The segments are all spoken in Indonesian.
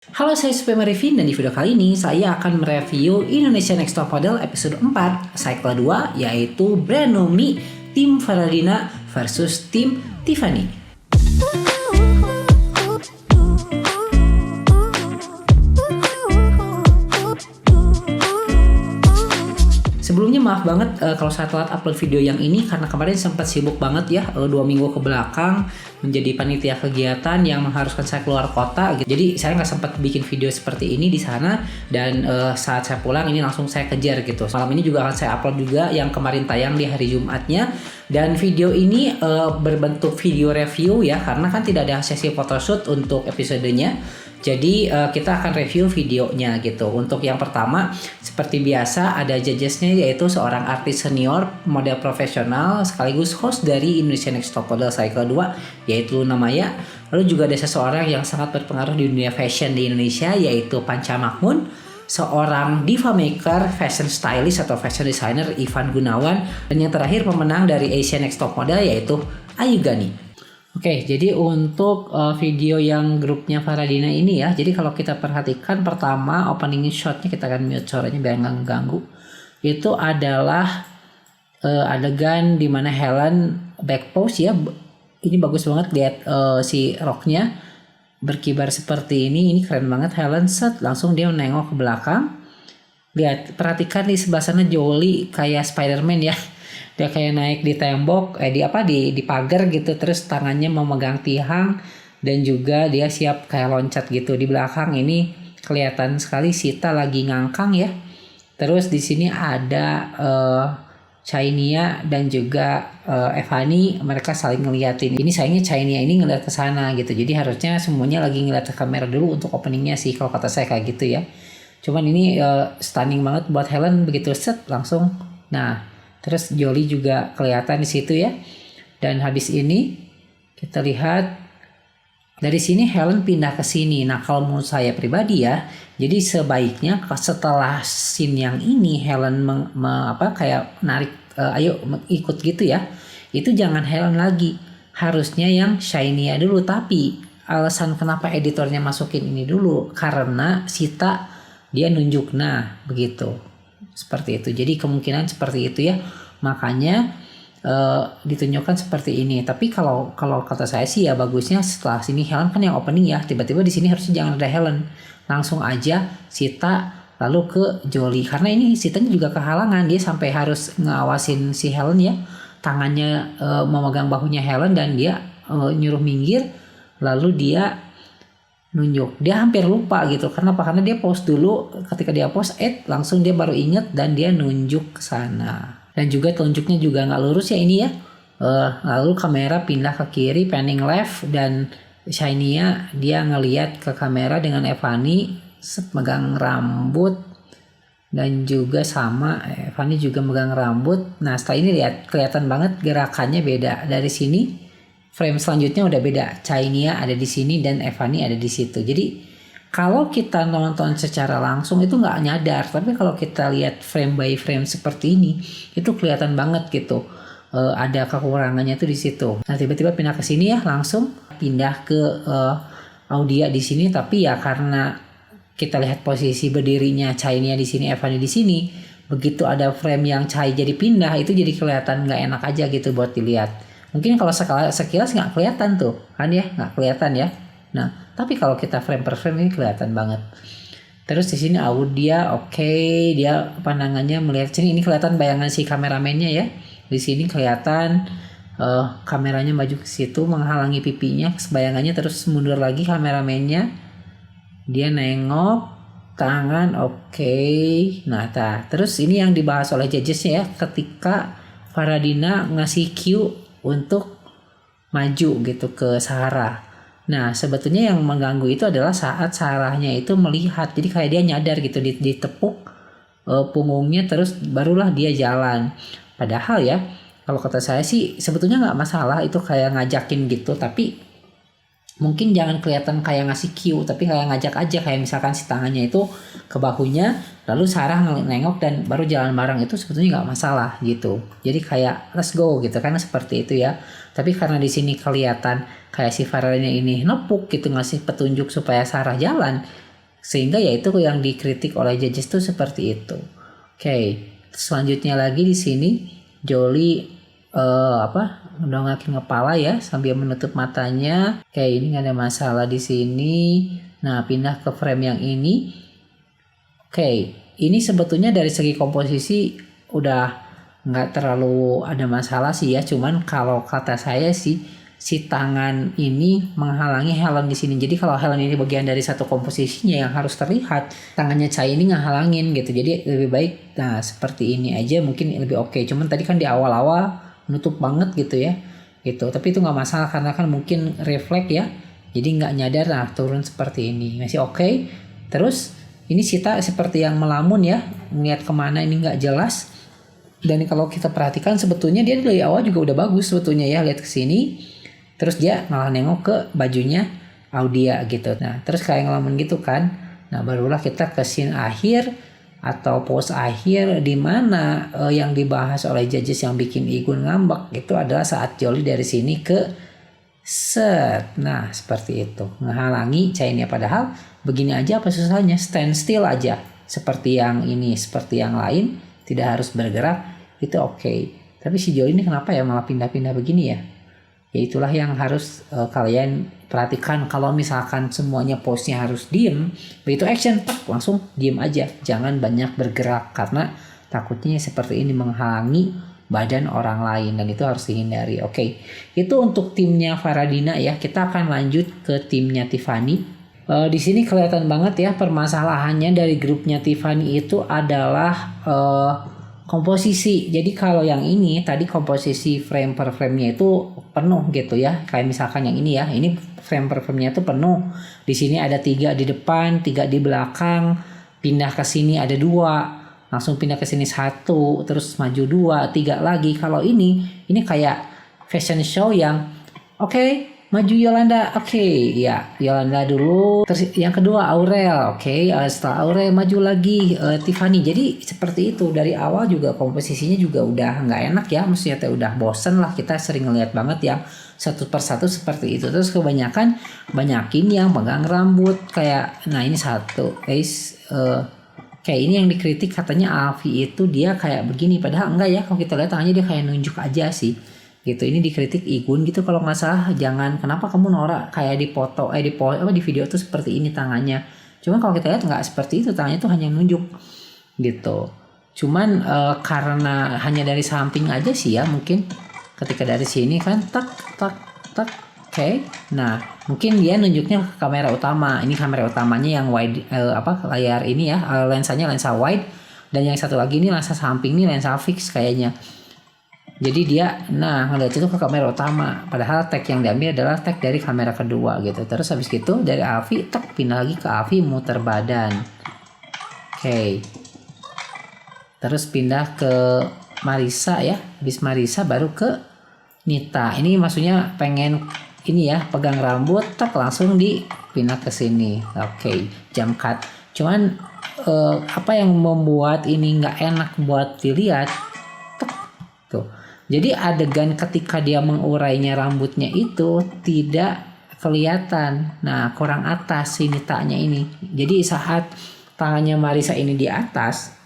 Halo, saya Supaya Revin dan di video kali ini saya akan mereview Indonesia Next Top Model episode 4 cycle 2, yaitu Brand New Me Tim Faradina versus Tim Tiffany. Sebelumnya maaf banget kalau saya telat upload video yang ini karena kemarin sempat sibuk banget ya, 2 minggu ke belakang menjadi panitia kegiatan yang mengharuskan saya keluar kota gitu. Jadi saya nggak sempat bikin video seperti ini di sana, dan saat saya pulang ini langsung saya kejar gitu. Malam ini juga akan saya upload juga yang kemarin tayang di hari Jumatnya, dan video ini berbentuk video review ya, karena kan tidak ada sesi photoshoot untuk episodenya. Jadi kita akan review videonya gitu. Untuk yang pertama, seperti biasa ada judgesnya, yaitu seorang artis senior, model profesional, sekaligus host dari Indonesia Next Top Model Cycle 2, yaitu Luna Maya. Lalu juga ada seseorang yang sangat berpengaruh di dunia fashion di Indonesia, yaitu Panca Makmun, seorang diva maker, fashion stylist atau fashion designer Ivan Gunawan, dan yang terakhir pemenang dari Asian Next Top Model yaitu Ayu Gani. Oke, jadi untuk video yang grupnya Faradina ini ya, jadi kalau kita perhatikan pertama opening shotnya, kita akan mute suaranya biar nggak ganggu. Itu adalah adegan dimana Helen back pose ya. Ini bagus banget lihat si roknya berkibar seperti ini keren banget. Helen set langsung dia nengok ke belakang. Lihat, perhatikan di sebelah sana Jolie kayak Spider-Man ya. Dia kayak naik di tembok, di pagar gitu, terus tangannya memegang tiang, dan juga dia siap kayak loncat gitu. Di belakang ini kelihatan sekali Sita lagi ngangkang ya. Terus di sini ada Chainia dan juga Evani, mereka saling ngeliatin. Ini sayangnya Chainia ini ngeliat ke sana gitu. Jadi harusnya semuanya lagi ngeliat ke kamera dulu untuk openingnya sih, kalau kata saya kayak gitu ya. Cuman ini stunning banget buat Helen, begitu set langsung. Nah, terus Jolie juga kelihatan di situ ya. Dan habis ini kita lihat dari sini Helen pindah ke sini. Nah, kalau menurut saya pribadi ya, jadi sebaiknya setelah scene yang ini Helen kayak narik ayo ikut gitu ya. Itu jangan Helen lagi. Harusnya yang Shania dulu, tapi alasan kenapa editornya masukin ini dulu karena Sita dia nunjuk, nah begitu, seperti itu. Jadi kemungkinan seperti itu ya, makanya ditunjukkan seperti ini. Tapi kalau kata saya sih ya, bagusnya setelah sini Helen kan yang opening ya, tiba-tiba di sini harusnya jangan ada Helen, langsung aja Sita lalu ke Jolie, karena ini Sitanya juga kehalangan, dia sampai harus ngawasin si Helen ya, tangannya memegang bahunya Helen dan dia nyuruh minggir, lalu dia nunjuk. Dia hampir lupa gitu. Kenapa? Karena dia pause dulu. Ketika dia pause, langsung dia baru inget dan dia nunjuk ke sana. Dan juga telunjuknya juga nggak lurus ya ini ya. Lalu kamera pindah ke kiri, panning left, dan Shania dia ngeliat ke kamera dengan Evani megang rambut, dan juga sama Evani juga megang rambut. Nah, setelah ini lihat kelihatan banget gerakannya beda. Dari sini frame selanjutnya udah beda. Chainia ada di sini dan Evani ada di situ. Jadi kalau kita nonton secara langsung itu nggak nyadar, tapi kalau kita lihat frame by frame seperti ini, itu kelihatan banget gitu. Ada kekurangannya tuh di situ. Nah, tiba-tiba pindah ke sini ya, langsung pindah ke Audia di sini. Tapi ya karena kita lihat posisi berdirinya Chainia di sini, Evani di sini, begitu ada frame yang Chai jadi pindah, itu jadi kelihatan nggak enak aja gitu buat dilihat. Mungkin kalau sekilas nggak kelihatan tuh kan ya, nggak kelihatan ya. Nah, tapi kalau kita frame per frame ini kelihatan banget. Terus di sini Audia, dia pandangannya melihat sini, ini kelihatan bayangan si kameramennya ya. Di sini kelihatan kameranya maju ke situ menghalangi pipinya, bayangannya, terus mundur lagi kameramennya. Dia nengok tangan, Nah, terus ini yang dibahas oleh judgesnya ya, ketika Faradina ngasih cue untuk maju gitu ke Sarah. Nah, sebetulnya yang mengganggu itu adalah saat Sarahnya itu melihat, jadi kayak dia nyadar gitu, ditepuk punggungnya, terus barulah dia jalan. Padahal ya, kalau kata saya sih sebetulnya nggak masalah itu kayak ngajakin gitu, tapi mungkin jangan kelihatan kayak ngasih cue, tapi kayak ngajak aja, kayak misalkan si tangannya itu ke bahunya, lalu Sarah nengok dan baru jalan bareng, itu sebetulnya nggak masalah gitu. Jadi kayak let's go gitu, karena seperti itu ya. Tapi karena di sini kelihatan kayak si Faradina ini nepuk gitu, ngasih petunjuk supaya Sarah jalan, Sehingga ya itu yang dikritik oleh judges tuh seperti itu. Oke, selanjutnya lagi di sini Jolie mendongakkan kepala ya sambil menutup matanya. Oke, ini nggak ada masalah di sini. Nah, pindah ke frame yang ini. Oke, ini sebetulnya dari segi komposisi udah nggak terlalu ada masalah sih ya. Cuman kalau kata saya sih si tangan ini menghalangi Helen di sini. Jadi kalau Helen ini bagian dari satu komposisinya yang harus terlihat, tangannya Chai ini ngehalangin gitu. Jadi lebih baik seperti ini aja mungkin lebih oke. Cuman tadi kan di awal-awal nutup banget gitu ya. Gitu. Tapi itu nggak masalah karena kan mungkin refleks ya. Jadi nggak nyadar turun seperti ini. Masih oke. Terus ini Sita seperti yang melamun ya, ngeliat kemana ini nggak jelas. Dan kalau kita perhatikan sebetulnya dia dari awal juga udah bagus sebetulnya ya, lihat ke sini. Terus dia malah nengok ke bajunya Audia gitu. Nah, terus kayak ngelamun gitu kan. Nah, barulah kita ke scene akhir atau pose akhir di mana yang dibahas oleh judges yang bikin Igun ngambek itu adalah saat Jolie dari sini ke set. Nah, seperti itu. Ngehalangi Chainya, padahal begini aja apa susahnya? Stand still aja. Seperti yang ini, seperti yang lain, tidak harus bergerak, itu oke. Tapi si Jolie ini kenapa ya malah pindah-pindah begini ya? Ya itulah yang harus kalian perhatikan. Kalau misalkan semuanya pose-nya harus diem, begitu action langsung diem aja, jangan banyak bergerak karena takutnya seperti ini menghalangi badan orang lain dan itu harus dihindari. Oke, itu untuk timnya Faradina ya. Kita akan lanjut ke timnya Tiffany. Di sini kelihatan banget ya permasalahannya dari grupnya Tiffany itu adalah komposisi. Jadi kalau yang ini tadi komposisi frame per frame-nya itu penuh gitu ya. Kayak misalkan yang ini ya, ini frame per frame-nya itu penuh. Di sini ada 3 di depan, 3 di belakang. Pindah ke sini ada 2, langsung pindah ke sini 1, terus maju 2, 3 lagi. Kalau ini kayak fashion show yang oke, maju Yolanda, oke, ya Yolanda dulu, terus yang kedua Aurel, oke, setelah Aurel maju lagi Tiffany. Jadi seperti itu dari awal juga komposisinya juga udah nggak enak ya, maksudnya udah bosen lah, kita sering ngeliat banget yang satu persatu seperti itu. Terus banyakin yang pegang rambut kayak, nah ini satu, guys, kayak ini yang dikritik katanya Alfi itu dia kayak begini, padahal enggak ya, kalau kita lihat tangannya dia kayak nunjuk aja sih. Gitu, ini dikritik Igun gitu kalau nggak salah, jangan kenapa kamu norak kayak di foto di video tuh seperti ini tangannya. Cuman kalau kita lihat nggak seperti itu, tangannya tuh hanya nunjuk gitu. Cuman karena hanya dari samping aja sih ya, mungkin ketika dari sini kan tak oke. Nah mungkin dia nunjuknya ke kamera utama. Ini kamera utamanya yang wide layar ini ya, lensanya lensa wide, dan yang satu lagi ini lensa samping, ini lensa fix kayaknya. Jadi dia ngeliat itu ke kamera utama, padahal tag yang diambil adalah tag dari kamera kedua gitu. Terus habis gitu dari Alfi pindah lagi ke Alfi muter badan. Oke. Terus pindah ke Marisa ya. Habis Marisa baru ke Nita. Ini maksudnya pengen ini ya, pegang rambut langsung dipindah ke sini. Oke, jump cut. Cuman apa yang membuat ini nggak enak buat dilihat? Tuh. Jadi adegan ketika dia mengurainya rambutnya itu tidak kelihatan. Nah, kurang atas si Nitanya ini. Jadi saat tangannya Marisa ini di atas,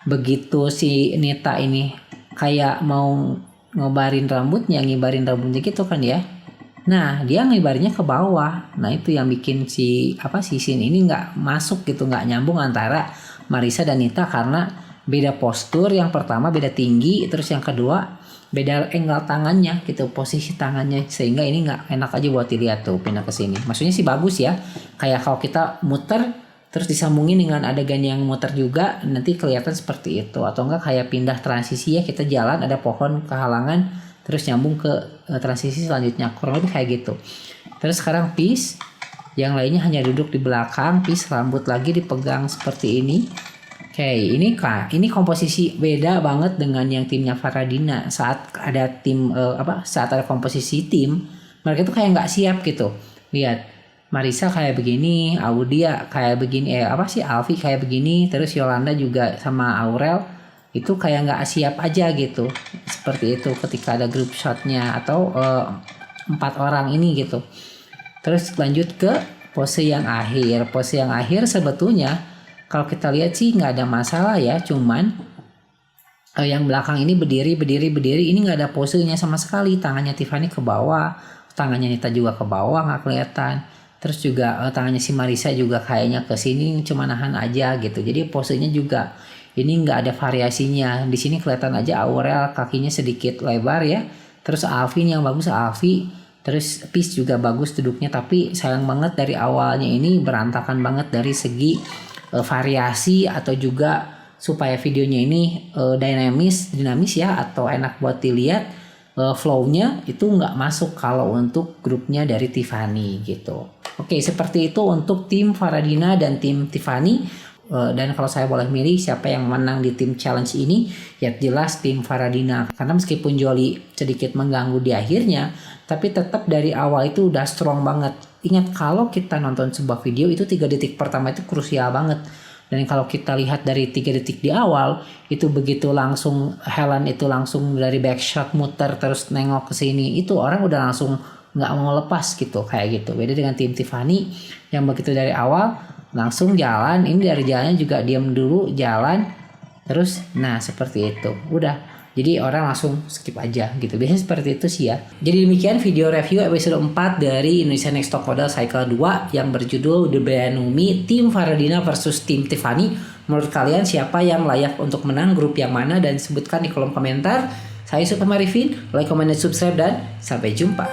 begitu si Nita ini kayak mau ngibarin rambutnya gitu kan ya. Nah, dia ngibarnya ke bawah. Nah, itu yang bikin si scene ini nggak masuk gitu, nggak nyambung antara Marisa dan Nita karena beda postur. Yang pertama beda tinggi, terus yang kedua beda angle tangannya gitu, posisi tangannya, sehingga ini nggak enak aja buat dilihat tuh pindah ke sini. Maksudnya sih bagus ya, kayak kalau kita muter terus disambungin dengan adegan yang muter juga nanti kelihatan seperti itu, atau enggak kayak pindah transisi ya, kita jalan ada pohon kehalangan terus nyambung ke transisi selanjutnya, kurang lebih kayak gitu. Terus sekarang Peace, yang lainnya hanya duduk di belakang. Peace rambut lagi dipegang seperti ini. Oke, ini komposisi beda banget dengan yang timnya Faradina. Saat ada saat ada komposisi tim, mereka tuh kayak nggak siap gitu. Lihat, Marisa kayak begini, Audia kayak begini, Alfi kayak begini, terus Yolanda juga sama Aurel itu kayak nggak siap aja gitu. Seperti itu ketika ada group shotnya atau 4 orang ini gitu. Terus lanjut ke Pose yang akhir sebetulnya kalau kita lihat sih nggak ada masalah ya, cuman yang belakang ini berdiri ini nggak ada posenya sama sekali. Tangannya Tiffany ke bawah, tangannya Nita juga ke bawah nggak kelihatan. Terus juga tangannya si Marissa juga kayaknya ke sini cuma nahan aja gitu. Jadi posenya juga ini nggak ada variasinya. Di sini kelihatan aja Aurel kakinya sedikit lebar ya. Terus Alvin yang bagus Alfi. Terus Peace juga bagus duduknya, tapi sayang banget dari awalnya ini berantakan banget dari segi variasi atau juga supaya videonya ini dinamis ya atau enak buat dilihat, flow-nya itu nggak masuk kalau untuk grupnya dari Tiffany gitu. Oke, seperti itu untuk tim Faradina dan tim Tiffany. Dan kalau saya boleh milih siapa yang menang di tim challenge ini, ya jelas tim Faradina. Karena meskipun Jolly sedikit mengganggu di akhirnya, tapi tetap dari awal itu udah strong banget. Ingat kalau kita nonton sebuah video itu 3 detik pertama itu krusial banget. Dan kalau kita lihat dari 3 detik di awal, itu begitu langsung Helen itu langsung dari backshot muter terus nengok ke sini, itu orang udah langsung nggak mau lepas gitu kayak gitu. Beda dengan tim Tiffany yang begitu dari awal langsung jalan, ini dari jalannya juga diam dulu jalan terus, nah seperti itu udah. Jadi orang langsung skip aja gitu. Biasanya seperti itu sih ya. Jadi demikian video review episode 4 dari Indonesia Next Top Model Cycle 2 yang berjudul The Brand Tim Faradina versus Tim Tiffany. Menurut kalian siapa yang layak untuk menang, grup yang mana, dan sebutkan di kolom komentar. Saya Supa Marifin, like, comment, dan subscribe, dan sampai jumpa.